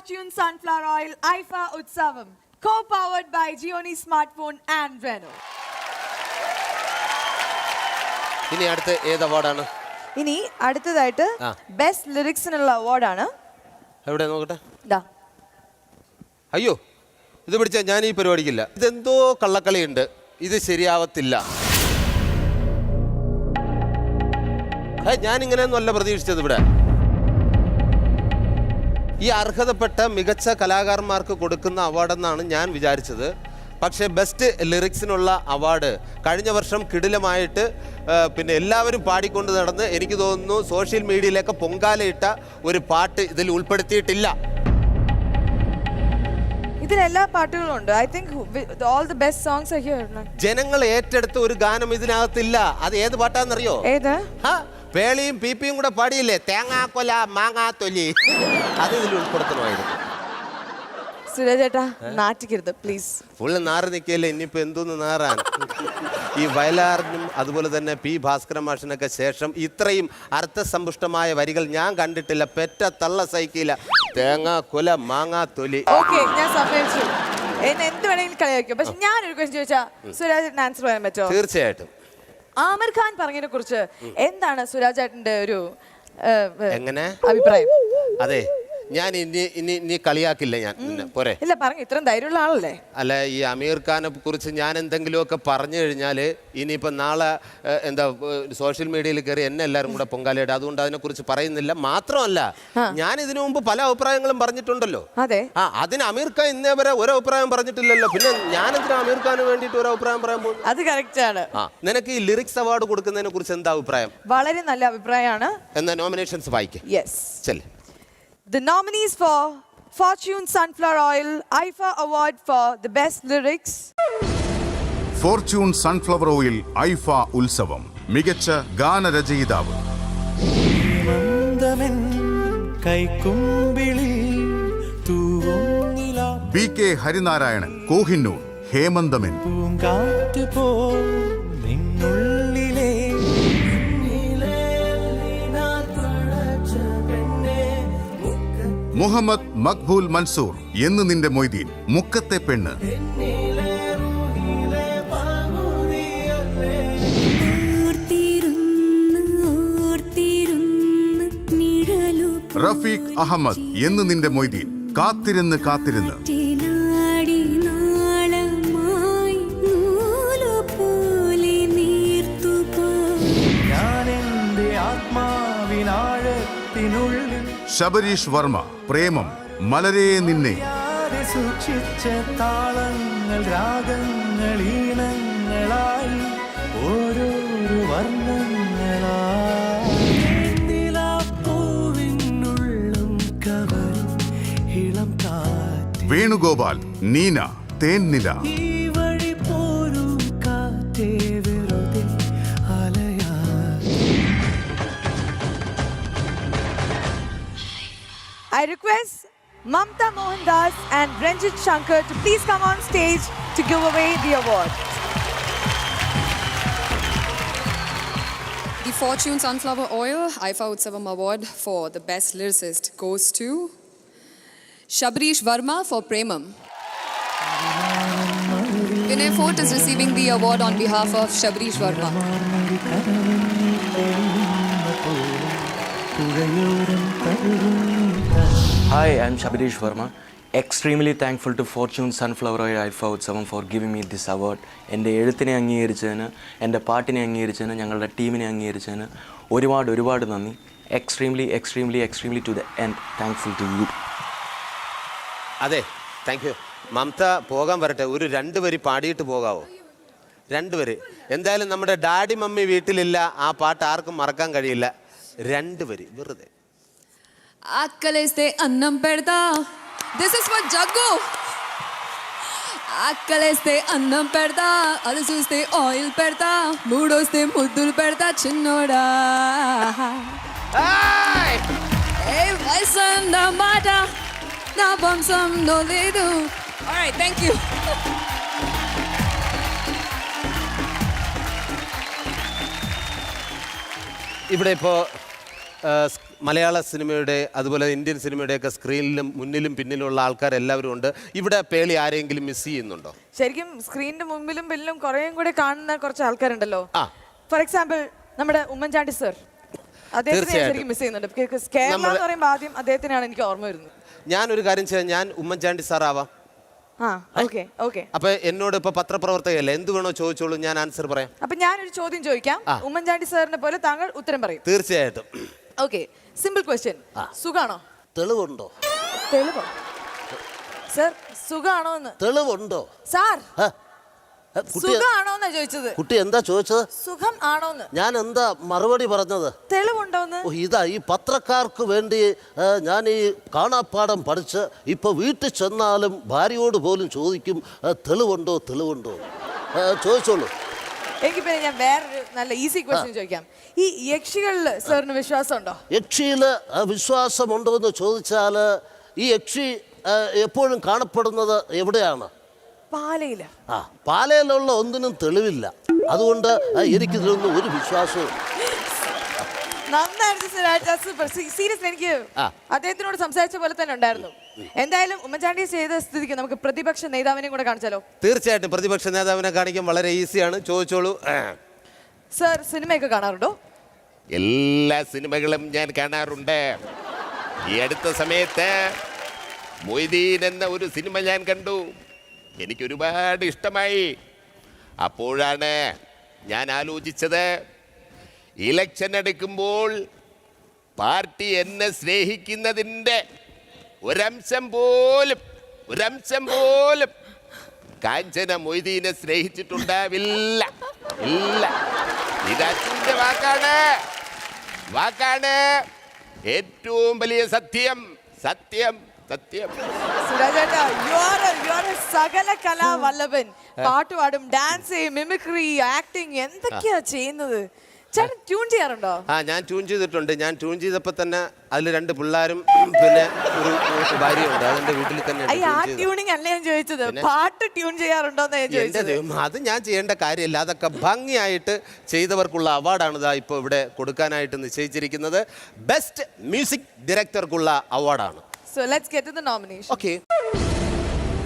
Fortune Sunflower Oil IFA Utsavam, co-powered by Gioni Smartphone and Renault. ഇനി അടുത്ത ഏത് അവാർഡാണ്? ഇനി അടുത്തതായിട്ട് ബെസ്റ്റ് ലിറിക്സിനുള്ള അവാർഡാണ്. എവിടെ നോക്കട്ടെ. ദാ. അയ്യോ, ഇത് പിടിച്ചാൽ ഞാൻ ഈ പരിപാടിക്കില്ല. ഇതെന്തോ കള്ളക്കളിയുണ്ട്, ഇത് ശരിയാവത്തില്ല. ഞാൻ ഇങ്ങനെയൊന്നും അല്ല പ്രതീക്ഷിച്ചത്. ഇവിടെ ഈ അർഹതപ്പെട്ട മികച്ച കലാകാരന്മാർക്ക് കൊടുക്കുന്ന അവാർഡെന്നാണ് ഞാൻ വിചാരിച്ചത്. പക്ഷേ ബെസ്റ്റ് ലിറിക്സിനുള്ള അവാർഡ് കഴിഞ്ഞ വർഷം കിടിലമായിട്ട് പിന്നെ എല്ലാവരും പാടിക്കൊണ്ട് നടന്ന് എനിക്ക് തോന്നുന്നു സോഷ്യൽ മീഡിയയിലൊക്കെ പൊങ്കാലയിട്ട ഒരു പാട്ട് ഇതിൽ ഉൾപ്പെടുത്തിയിട്ടില്ല. ഇതിലെല്ലാ പാട്ടുകളും ഉണ്ട്. I think all the best songs are here. ജനങ്ങൾ ഏറ്റെടുത്ത ഒരു ഗാനം ഇതിനകത്തില്ല. അത് ഏത് പാട്ടാണെന്നറിയോ? ഏത്? പേളിയും പീപ്പിയും കൂടെ പാടിയില്ലേ, തേങ്ങാക്കൊല മാങ്ങാത്തൊലി, അത് ഇതിൽ ഉൾപ്പെടുത്തണമായിരുന്നു. സുരജേട്ടാ നാറ്റിക്കരുത് പ്ലീസ്. ഫുള്ള് നാറ് നിൽക്കല്ലേ, ഇനിയിപ്പോൾ എന്തോന്ന് നാറാൻ. ഈ വയലാറിനും അതുപോലെ തന്നെ പി ഭാസ്കരൻ മാഷിനൊക്കെ ശേഷം ഇത്രയും അർത്ഥസമ്പുഷ്ടമായ വരികൾ ഞാൻ കണ്ടിട്ടില്ല. പെറ്റ തള്ള സൈക്കില്ല, തേങ്ങാ കൊല മാങ്ങാ തൊലി. ഓക്കെ, ഞാൻ സമ്മതിച്ചു. എന്നെ എന്ത് വേണമെങ്കിലും കളിയാക്കും. പക്ഷെ ഞാനൊരു ക്വസ്റ്റ്യൻ ചോദിച്ചാൽ സുരാജേട്ടൻ ആൻസർ പറയാൻ പറ്റുമോ? തീർച്ചയായിട്ടും. ആമിർ ഖാൻ പറഞ്ഞതിനെ കുറിച്ച് എന്താണ് സുരാജേട്ടന്റെ ഒരു എങ്ങനെ അഭിപ്രായം? അതെ, ഞാൻ ഇനി കളിയാക്കില്ല ഞാൻ. പോരെ? ഇല്ല, പറഞ്ഞു. ഇത്രയും ധൈര്യമുള്ള ആളല്ലേ? അല്ല, ഈ അമീർ ഖാനെ കുറിച്ച് ഞാൻ എന്തെങ്കിലുമൊക്കെ പറഞ്ഞു കഴിഞ്ഞാൽ ഇനിയിപ്പോൾ നാളെ എന്താ സോഷ്യൽ മീഡിയയിൽ കയറി എന്നെ എല്ലാവരും കൂടെ പൊങ്കാലയിടും. അതുകൊണ്ട് അതിനെക്കുറിച്ച് പറയുന്നില്ല. മാത്രമല്ല, ഞാൻ ഇതിനു മുമ്പ് പല അഭിപ്രായങ്ങളും പറഞ്ഞിട്ടുണ്ടല്ലോ. അതെ. അതിന് അമീർ ഖാൻ ഇന്നേ വരെ ഒരു അഭിപ്രായം പറഞ്ഞിട്ടില്ലല്ലോ. പിന്നെ ഞാനെന്തിനാ അമീർ ഖാന് വേണ്ടിയിട്ട് ഒരു അഭിപ്രായം പറയാൻ പോകും? അത് കറക്റ്റ് ആണ്. നിനക്ക് ഈ ലിറിക്സ് അവാർഡ് കൊടുക്കുന്നതിനെ കുറിച്ച് എന്താ അഭിപ്രായം? വളരെ നല്ല അഭിപ്രായമാണ്. എന്നാ നോമിനേഷൻസ് വായിക്കാം. യെസ്. ചെല്. The nominees for Fortune Sunflower Oil IFA Award for the Best Lyrics. Fortune Sunflower Oil IFA ഉത്സവം മികച്ച ഗാനരചയിതാവ്. BK ഹരിനാരായണൻ, കോഹിന്നൂർ. ഹേമന്തമൻ. മുഹമ്മദ് മഖ്ബൂൽ മൻസൂർ, എന്ന് നിന്റെ മൊയ്തീൻ. മുക്കത്തെ പെണ്ണ്. റഫീഖ് അഹമ്മദ്, എന്ന് നിന്റെ മൊയ്തീൻ. കാത്തിരുന്ന് കാത്തിരുന്ന്. ശബരീഷ് വർമ്മ, പ്രേമം. മലരേ നിന്നെ. സൂക്ഷിച്ച താളങ്ങൾ രാഗങ്ങൾ ഈണങ്ങളായി ഓരോരോ വർണ്ണങ്ങളായിളം കവരും ഇളം കാറ്റ്. വേണുഗോപാൽ, നീന. തേൻനില. ഈ വഴി പോരും കാറ്റേ വെറുതെ അലയാ. I request Mamta Mohandas and Ranjit Shankar to please come on stage to give away the award. The Fortune Sunflower Oil IFA Utsavam Award for the Best Lyricist goes to Shabarish Verma for Premam. Vinay Fort is receiving the award on behalf of Shabarish Verma. Hi, I'm Shabarish Verma. Extremely thankful to Fortune Sunflower Oil IFA Utsavam for giving me this award. എൻ്റെ എഴുത്തിനെ അംഗീകരിച്ചതിന്, എൻ്റെ പാട്ടിനെ അംഗീകരിച്ചതിന്, ഞങ്ങളുടെ ടീമിനെ അംഗീകരിച്ചതിന് ഒരുപാട് നന്ദി. Extremely to the end thankful to you. അതെ, thank you. Mamata പോകാൻ വരട്ടെ. ഒരു 2 വരി പാടിയിട്ട് പോകാവോ? 2 വരി. എന്തായാലും നമ്മുടെ ഡാഡി മമ്മി വീട്ടിലില്ല, ആ പാട്ട് ആർക്കും മറക്കാൻ കഴിയില്ല. 2 വരി വെറുതെ. Akkaleeste annam pedda. This is for Jaggu. Akkaleeste annam pedda, adu chuste oil pedda, moodoste muddul pedda chinnoda. Hey vaisanda mata na bamsam no ledu. All right, thank you. ഇവിടെ ഇപ്പോൾ മലയാള സിനിമയുടെ അതുപോലെ ഇന്ത്യൻ സിനിമയുടെയൊക്കെ സ്ക്രീനിലും മുന്നിലും പിന്നിലുള്ള ആൾക്കാരെല്ലാവരും ഉണ്ട്. ഇവിടെ പേളി ആരെങ്കിലും മിസ് ചെയ്യുന്നുണ്ടോ? ശരിക്കും സ്ക്രീനിന്റെ മുമ്പിലും പിന്നിലും കുറേയും കൂടെ കാണുന്ന കുറച്ച് ആൾക്കാരുണ്ടല്ലോ. ഫോർ എക്സാമ്പിൾ നമ്മുടെ ഉമ്മൻചാണ്ടി സർ, അദ്ദേഹത്തെ ശരിക്കും മിസ് ചെയ്യുന്നുണ്ട്. കേരള എന്ന് പറയുമ്പോൾ ആദ്യം അദ്ദേഹത്തിനാണ് എനിക്ക് ഓർമ്മ വരുന്നത്. ഞാനൊരു കാര്യം ചെയ്യാം, ഞാൻ ഉമ്മൻചാണ്ടി സാർ ആവാം. അപ്പൊ എന്നോട് ഇപ്പൊ പത്രപ്രവർത്തകയല്ലേ, എന്ത് വേണോ ചോദിച്ചോളൂ, ഞാൻ ആൻസർ പറയാം. അപ്പൊ ഞാനൊരു ചോദ്യം ചോദിക്കാം, ഉമ്മൻചാണ്ടി സാറിനെ പോലെ താങ്കൾ ഉത്തരം പറയും. തീർച്ചയായിട്ടും. Okay, simple question. സുഖാണോ? തെളിവുണ്ടോ? തെളിവോ സർ? സുഖാണോ എന്ന് തെളിവുണ്ടോ സാർ? കുട്ടി സുഖാണോന്നാ ചോദിച്ചത്. കുട്ടി എന്താ ചോദിച്ചത്? സുഖം ആണോന്ന്. ഞാൻ എന്താ മറുപടി പറഞ്ഞത്? തെളിവുണ്ടോന്ന്. ഇതാ ഈ പത്രക്കാർക്ക് വേണ്ടി ഞാൻ ഈ കാണാപ്പാടം പഠിച്ച് ഇപ്പൊ വീട്ടിൽ ചെന്നാലും ഭാര്യയോട് പോലും ചോദിക്കും തെളിവുണ്ടോ തെളിവുണ്ടോ. ചോദിച്ചോളൂ. എനിക്ക് പിന്നെ ഞാൻ വേറൊരു നല്ല ഈസി ക്വസ്റ്റ്യൻ ചോദിക്കാം. ഈ യക്ഷികളിൽ സാറിന് വിശ്വാസമുണ്ടോ? യക്ഷിയിൽ വിശ്വാസമുണ്ടോ എന്ന് ചോദിച്ചാൽ ഈ യക്ഷി എപ്പോഴും കാണപ്പെടുന്നത് എവിടെയാണ്? പാലയില്. പാലയിലുള്ള ഒന്നിനും തെളിവില്ല, അതുകൊണ്ട് എനിക്കിതിലൊന്നും ഒരു വിശ്വാസവും. സീരിയസ്ലി എനിക്ക് അദ്ദേഹത്തിനോട് സംസാരിച്ച പോലെ തന്നെ ഉണ്ടായിരുന്നു. എന്തായാലും ഉമ്മൻചാണ്ടി ചെയ്ത സ്ഥിതിക്ക് നമുക്ക് പ്രതിപക്ഷ നേതാവിനെയും കൂടെ കാണിച്ചാലോ? തീർച്ചയായിട്ടും പ്രതിപക്ഷ നേതാവിനെ കാണിക്കാൻ വളരെ ഈസിയാണ്, ചോദിച്ചോളൂ. സർ സിനിമയൊക്കെ കാണാറുണ്ടോ? എല്ലാ സിനിമകളും ഞാൻ കാണാറുണ്ട്. ഈ അടുത്ത സമയത്ത് മൊയ്തീൻ എന്ന ഒരു സിനിമ ഞാൻ കണ്ടു, എനിക്ക് ഒരുപാട് ഇഷ്ടമായി. അപ്പോഴാണ് ഞാൻ ആലോചിച്ചത്, ഇലക്ഷൻ എടുക്കുമ്പോൾ പാർട്ടി എന്നെ സ്നേഹിക്കുന്നതിൻ്റെ ഒരംശം പോലും കാഞ്ചന മൊയ്തീനെ സ്നേഹിച്ചിട്ടുണ്ടാവില്ല. ഇല്ല, ഇത് അച്ഛൻ്റെ വാക്കാണ്. ഏറ്റവും വലിയ സത്യം. സകല കലാവല്ലഭൻ. പാട്ട് പാടും, ഡാൻസ് ചെയ്യും, മിമിക്രി, ആക്ടിങ്, എന്തൊക്കെയാ ചെയ്യുന്നത്. ചേട്ടൻ ട്യൂൺ ചെയ്യാറുണ്ടോ? ഞാൻ ട്യൂൺ ചെയ്തിട്ടുണ്ട്. ഞാൻ ട്യൂൺ ചെയ്തപ്പോൾ തന്നെ അതിൽ 2 പിള്ളേരും പിന്നെ ഒരു ഭാര്യയുണ്ട്. അതെന്റെ വീട്ടിൽ തന്നെ. ട്യൂണിങ് അല്ല ഞാൻ ചോദിച്ചത്, പാട്ട് ട്യൂൺ ചെയ്യാറുണ്ടോന്ന് ഞാൻ ചോദിച്ചത്. അത് ഞാൻ ചെയ്യേണ്ട കാര്യമില്ല, അതൊക്കെ ഭംഗിയായിട്ട് ചെയ്തവർക്കുള്ള അവാർഡാണ് ഇതാ ഇപ്പോൾ ഇവിടെ കൊടുക്കാനായിട്ട് നിശ്ചയിച്ചിരിക്കുന്നത്. ബെസ്റ്റ് മ്യൂസിക് ഡയറക്ടർക്കുള്ള അവാർഡാണ്. So let's get to the nomination. Okay.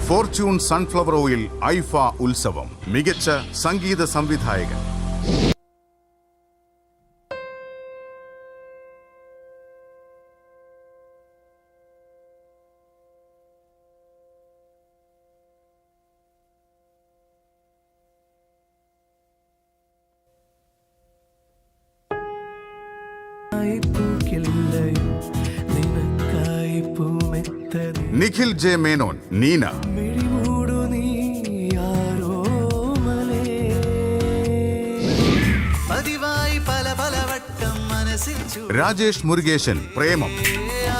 Fortune sunflower oil IIFA Utsavam മികച്ച സംഗീത സംവിധായകൻ. നിഖിൽ ജെ മേനോൻ, നീന. പതിവായി പല വട്ടം മനസ്സിൽ രാജേഷ് മുരുകേശൻ, പ്രേമം.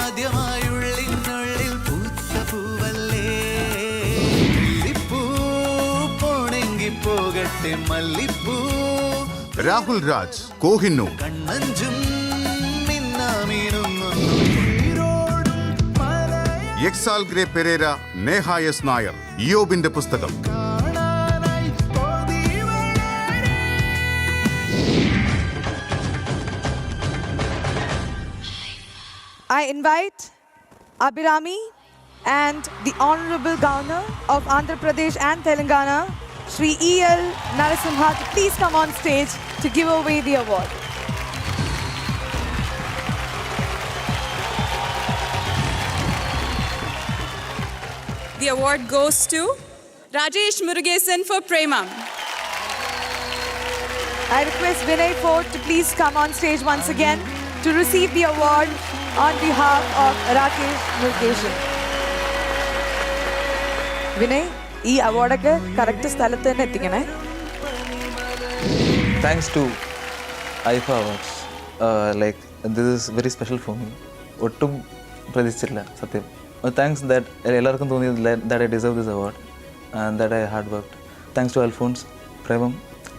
ആദ്യമായുള്ളിനുള്ളിൽ പൂത്ത പൂവല്ലേ, പോണെങ്കി പോകട്ടെ മല്ലിപ്പൂ. രാഹുൽ രാജ്, കോഹിന്നൂർ. കണ്ണഞ്ചും മിന്നാമീനുന്നു. എക്സാൽ ഗ്രേ പെരേര, നേഹ എസ് നായർ. ഇയോബിന്റെ പുസ്തകം. I invite Abhirami and the Honorable Governor of Andhra Pradesh and Telangana, Shri E.L. Narasimha, to please come on stage to give away the award. The award goes to Rajesh Murugesan for Premam. I request Vinay Fort to please come on stage once again to receive the award on behalf of Rakesh Murugesan. Vinay, ഈ അവാർഡൊക്കെ correct സ്ഥലത്ത് തന്നെ എത്തിക്കണേ. Thanks to IFA Awards. This is very special for me. ഒട്ടും പ്രതീക്ഷിച്ചില്ല സത്യം. Thanks that എല്ലാവർക്കും തോന്നിയത് that I deserve this award and that I hard worked. Thanks to Alphonse, Prevam,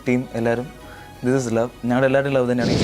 team എല്ലാവരും. This is love. ഞങ്ങളുടെ എല്ലാവരുടെയും ലവ് തന്നെയാണ്.